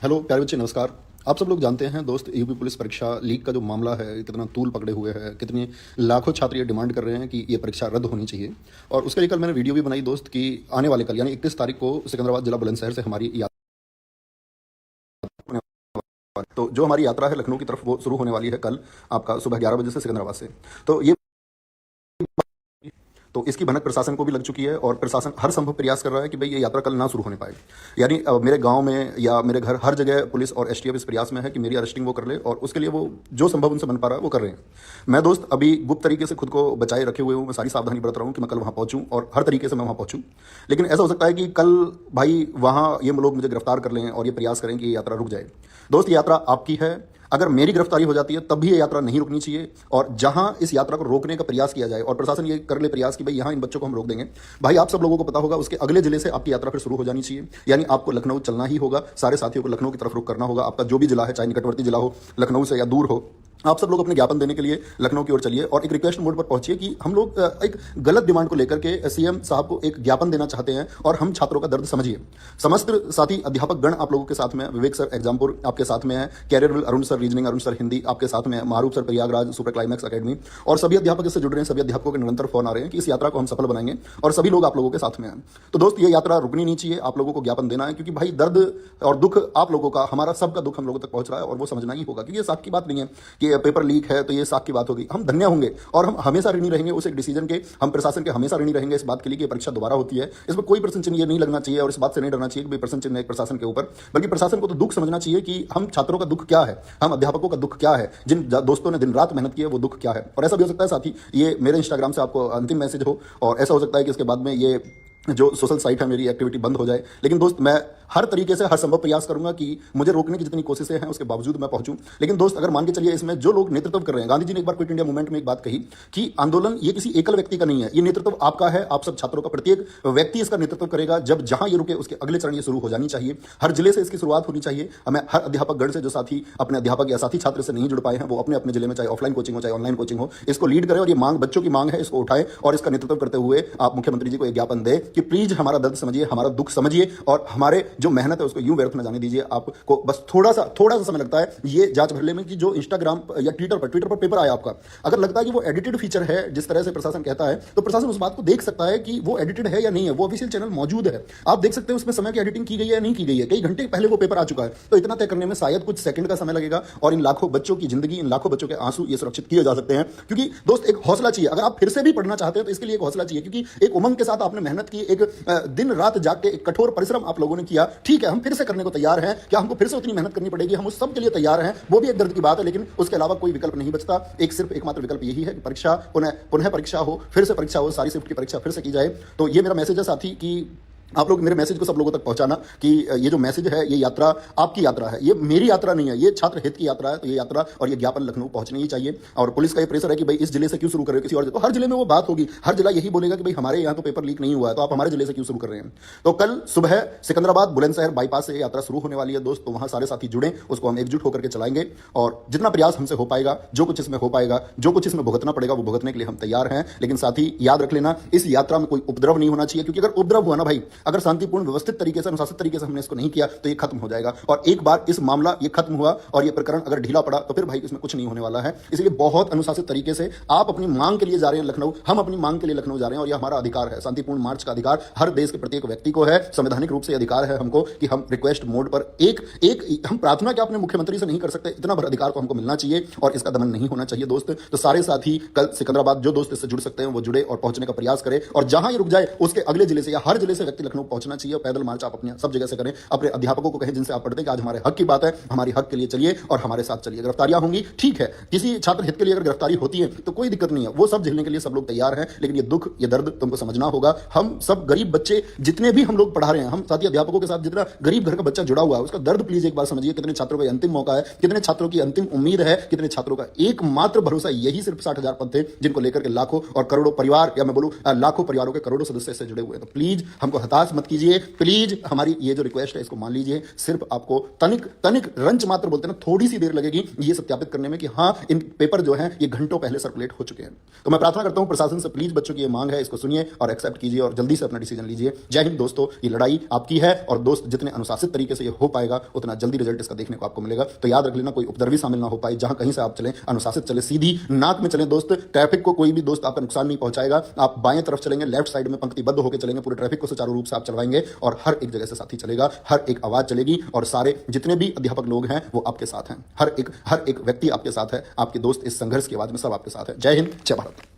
Hello प्यारे बच्चे, नमस्कार। आप सब लोग जानते हैं दोस्त, यूपी पुलिस परीक्षा लीक का जो मामला है कितना तूल पकड़े हुए है, कितने लाखों छात्र ये डिमांड कर रहे हैं कि ये परीक्षा रद्द होनी चाहिए। और उसके लिए कल मैंने वीडियो भी बनाई दोस्त कि आने वाले कल यानी 31 तारीख को सिकंदराबाद जिला बुलंदशहर से हमारी यात्रा होने वाली है। तो जो हमारी यात्रा है लखनऊ की तरफ वो शुरू होने वाली है कल आपका सुबह 11 बजे से सिकंदराबाद से। तो ये तो इसकी भनक प्रशासन को भी लग चुकी है और प्रशासन हर संभव प्रयास कर रहा है कि भाई ये यात्रा कल ना शुरू होने पाए। यानी मेरे गांव में या मेरे घर हर जगह पुलिस और एसटीएफ इस प्रयास में है कि मेरी अरेस्टिंग वो कर ले और उसके लिए वो जो संभव उनसे बन पा रहा है वो कर रहे हैं। मैं दोस्त अभी गुप्त तरीके से खुद को बचाए रखे हुए हूँ, मैं सारी सावधानी बरत रहा हूँ कि मैं कल वहाँ पहुँचूँ और हर तरीके से मैं वहाँ पहुँचूँ। लेकिन ऐसा हो सकता है कि कल भाई वहाँ ये लोग मुझे गिरफ्तार कर लें और ये प्रयास करें कि ये यात्रा रुक जाए। दोस्त, ये यात्रा आपकी है। अगर मेरी गिरफ्तारी हो जाती है तब भी ये यात्रा नहीं रुकनी चाहिए। और जहां इस यात्रा को रोकने का प्रयास किया जाए और प्रशासन ये कर ले प्रयास कि भाई यहां इन बच्चों को हम रोक देंगे, भाई आप सब लोगों को पता होगा उसके अगले जिले से आपकी यात्रा फिर शुरू हो जानी चाहिए। यानी आपको लखनऊ चलना ही होगा, सारे साथियों को लखनऊ की तरफ रुख करना होगा। आपका जो भी जिला है, चाहे निकटवर्ती जिला हो लखनऊ से या दूर हो, आप सब लोग अपने ज्ञापन देने के लिए लखनऊ की ओर चलिए और एक रिक्वेस्ट मोड पर पहुंचिए कि हम लोग एक गलत डिमांड को लेकर के सीएम साहब को एक ज्ञापन देना चाहते हैं और हम छात्रों का दर्द समझिए। समस्त साथी अध्यापक गण आप लोगों के साथ में, विवेक सर एग्जामपुर आपके साथ में है, career Arun sir reasoning, Arun sir Hindi आपके साथ में है, Maroof sir Prayagraj super climax academy, और सभी अध्यापक इससे जुड़ रहे हैं। सभी अध्यापकों के निरंतर फोन आ रहे हैं कि इस यात्रा को हम सफल बनाएंगे और सभी लोग आप लोगों के साथ में हैं। तो दोस्त, ये यात्रा रुकनी नहीं चाहिए, आप लोगों को ज्ञापन देना है क्योंकि भाई दर्द और दुख आप लोगों का, हमारा सबका दुख हम लोगों तक पहुंच रहा है और वो समझना ही होगा। क्योंकि ये साख की बात नहीं है कि पेपर लीक है तो ये साख की बात होगी। हम धन्य होंगे और हम हमेशा ऋणी रहेंगे उस एक डिसीजन के, हम प्रशासन के हमेशा ऋणी रहेंगे इस बात के लिए कि परीक्षा दोबारा होती है। इसमें कोई प्रश्न चिन्ह ये नहीं लगना चाहिए और इस बात से नहीं डरना चाहिए कि प्रश्न चिन्ह एक प्रशासन के ऊपर, बल्कि प्रशासन को तो दुख समझना चाहिए कि हम छात्रों का दुख क्या है, हम अध्यापकों का दुख क्या है, जिन दोस्तों ने दिन रात मेहनत की है वो दुख क्या है। और ऐसा भी हो सकता है साथी ये मेरे इंस्टाग्राम से आपको अंतिम मैसेज हो और ऐसा हो सकता है कि इसके बाद में ये जो सोशल साइट है मेरी एक्टिविटी बंद हो जाए। लेकिन दोस्त, मैं हर तरीके से हर संभव प्रयास करूंगा कि मुझे रोकने की जितनी कोशिशें हैं उसके बावजूद मैं पहुंचूं। लेकिन दोस्त, अगर मान के चलिए इसमें जो लोग नेतृत्व कर रहे हैं, गांधी जी ने एक बार क्विट इंडिया मूवमेंट में एक बात कही कि आंदोलन ये किसी एकल व्यक्ति का नहीं है, ये नेतृत्व आपका है, आप सब छात्रों का। प्रत्येक व्यक्ति इसका नेतृत्व करेगा। जब जहां ये रुके उसके अगले चरण ये शुरू हो जानी चाहिए। हर जिले से इसकी शुरुआत होनी चाहिए। हमें हर अध्यापक गण से जो साथी अपने अध्यापक या साथी छात्र से नहीं जुड़ पाए हैं वो अपने अपने जिले में, चाहे ऑफलाइन कोचिंग हो चाहे ऑनलाइन कोचिंग हो, इसको लीड करें और ये मांग बच्चों की मांग है, इसको उठाए और इसका नेतृत्व करते हुए आप मुख्यमंत्री जी को एक ज्ञापन दें कि प्लीज हमारा दर्द समझिए, हमारा दुख समझिए और हमारे जो मेहनत है उसको यूं व्यर्थ न जाने दीजिए। आपको बस थोड़ा सा समय लगता है ये जांच भरने में कि जो इंस्टाग्राम या ट्विटर पर पेपर आया आपका, अगर लगता है कि वो एडिटेड फीचर है जिस तरह से प्रशासन कहता है, तो प्रशासन उस बात को देख सकता है कि वो एडिटेड है या नहीं है। वो ऑफिशियल चैनल मौजूद है, आप देख सकते हैं उसमें समय की एडिटिंग की गई है या नहीं की गई है। कई घंटे पहले वो पेपर आ चुका है, तो इतना तय करने में शायद कुछ सेकंड का समय लगेगा और इन लाखों बच्चों की जिंदगी, इन लाखों बच्चों के आंसू ये सुरक्षित किए जा सकते हैं। क्योंकि दोस्त, एक हौसला चाहिए। अगर आप फिर से भी पढ़ना चाहते हैं तो इसके लिए एक हौसला चाहिए, क्योंकि एक उमंग के साथ आपने मेहनत की, एक दिन रात जाग के एक कठोर परिश्रम आप लोगों ने किया। ठीक है, हम फिर से करने को तैयार हैं। क्या हमको फिर से उतनी मेहनत करनी पड़ेगी? हम उस सब के लिए तैयार हैं। वो भी एक दर्द की बात है, लेकिन उसके अलावा कोई विकल्प नहीं बचता। एक सिर्फ एकमात्र विकल्प यही है कि परीक्षा पुनः परीक्षा हो, फिर से परीक्षा हो, सारी शिफ्ट की परीक्षा फिर से की जाए। तो ये मेरा मैसेज है साथी कि आप लोग मेरे मैसेज को सब लोगों तक पहुंचाना कि ये जो मैसेज है ये यात्रा आपकी यात्रा है, ये मेरी यात्रा नहीं है, ये छात्र हित की यात्रा है। तो ये यात्रा और ये ज्ञापन लखनऊ पहुंचनी ही चाहिए। और पुलिस का ये प्रेशर है कि भाई इस जिले से क्यों शुरू कर रहे हो, किसी और तो हर जिले में वो बात होगी, हर जिला यही बोलेगा कि भाई हमारे यहाँ तो पेपर लीक नहीं हुआ है, तो आप हमारे जिले से क्यों शुरू कर रहे हैं। तो कल सुबह सिकंदराबाद बुलंदशहर बाईपास से यात्रा शुरू होने वाली है दोस्त। तो वहां सारे साथी जुड़े, उसको हम एकजुट होकर के चलाएंगे और जितना प्रयास हमसे हो पाएगा, जो कुछ इसमें हो पाएगा, जो कुछ इसमें भुगतना पड़ेगा वो भुगतने के लिए हम तैयार हैं। लेकिन साथी याद रख लेना, इस यात्रा में कोई उपद्रव नहीं होना चाहिए, क्योंकि अगर उपद्रव हुआ ना भाई, अगर शांतिपूर्ण व्यवस्थित तरीके से, अनुशासित तरीके से हमने इसको नहीं किया तो ये खत्म हो जाएगा। और एक बार इस मामला ये खत्म हुआ और ये प्रकरण अगर ढीला पड़ा तो फिर भाई इसमें कुछ नहीं होने वाला है। इसलिए बहुत अनुशासित तरीके से आप अपनी मांग के लिए जा रहे हैं लखनऊ, हम अपनी मांग के लिए लखनऊ जा रहे हैं और ये हमारा अधिकार है। शांतिपूर्ण मार्च का अधिकार हर देश के प्रत्येक व्यक्ति को है। संवैधानिक रूप से अधिकार है हमको कि हम रिक्वेस्ट मोड पर एक हम प्रार्थना क्या अपने मुख्यमंत्री से नहीं कर सकते, इतना भर अधिकार को हमको मिलना चाहिए और इसका दमन नहीं होना चाहिए दोस्त। तो सारे साथी कल सिकंदराबाद जो दोस्त इससे जुड़ सकते हैं वो जुड़े और पहुंचने का प्रयास करें और जहां ये रुक जाए उसके अगले जिले से या हर जिले से व्यक्ति लखनऊ पहुंचना चाहिए। पैदल मार्च आप अपने सब जगह से करें। अपने अध्यापकों को कहें जिनसे आप पढ़ते हैं कि आज हमारे हक की बात है, हमारे हक के लिए चलिए और हमारे साथ चलिए। गिरफ्तारियां होंगी, ठीक है, किसी छात्र हित के लिए अगर गिरफ्तारी होती है तो कोई दिक्कत नहीं है, वो सब झेलने के लिए सब लोग तैयार हैं। लेकिन ये दुख, ये दर्द तुमको समझना होगा। हम सब गरीब बच्चे जितने भी हम लोग पढ़ा रहे हैं, हम साथी अध्यापकों के साथ जितना गरीब घर का बच्चा जुड़ा हुआ है, उसका दर्द प्लीज एक बार समझिए। कितने छात्रों का अंतिम मौका है, कितने छात्रों की अंतिम उम्मीद है, कितने छात्रों का एकमात्र भरोसा यही सिर्फ 60,000 पद थे, जिनको लेकर के लाखों और करोड़ों परिवार, या मैं बोलूं लाखों परिवारों के करोड़ों सदस्य से जुड़े हुए हैं। तो प्लीज हमको हताश आस मत कीजिए प्लीज। हमारी ये जो रिक्वेस्ट है इसको मान लीजिए। सिर्फ आपको तनिक तनिक रंच मात्र बोलते हैं ना, थोड़ी सी देर लगेगी ये सत्यापित करने में कि हाँ इन पेपर जो है ये घंटों पहले सर्कुलेट हो चुके हैं। तो मैं प्रार्थना करता हूं प्रशासन से, प्लीज बच्चों की ये मांग है, इसको सुनिए और एक्सेप्ट कीजिए और जल्दी से अपना डिसीजन लीजिए। जय हिंद दोस्तों, ये लड़ाई आपकी है और दोस्त जितने अनुशासित तरीके से ये हो पाएगा उतना जल्दी रिजल्ट इसका देखने को आपको मिलेगा। तो याद रख लेना, कोई उपद्रवी शामिल ना हो पाए। जहां कहीं से आप चलें अनुशासित चले, सीधी नाक में चले दोस्त। ट्रैफिक को कोई भी दोस्त आपका नुकसान नहीं पहुंचाएगा। आप बाएं तरफ चलेंगे, लेफ्ट साइड में पंक्तिबद्ध होकर चलेंगे, पूरे ट्रैफिक को सुचारू रूप से आप चलवाएंगे और हर एक जगह से साथी चलेगा, हर एक आवाज चलेगी और सारे जितने भी अध्यापक लोग हैं वो आपके साथ हैं। हर एक व्यक्ति आपके साथ है, आपके दोस्त इस संघर्ष की आवाज में सब आपके साथ है। जय हिंद, जय भारत।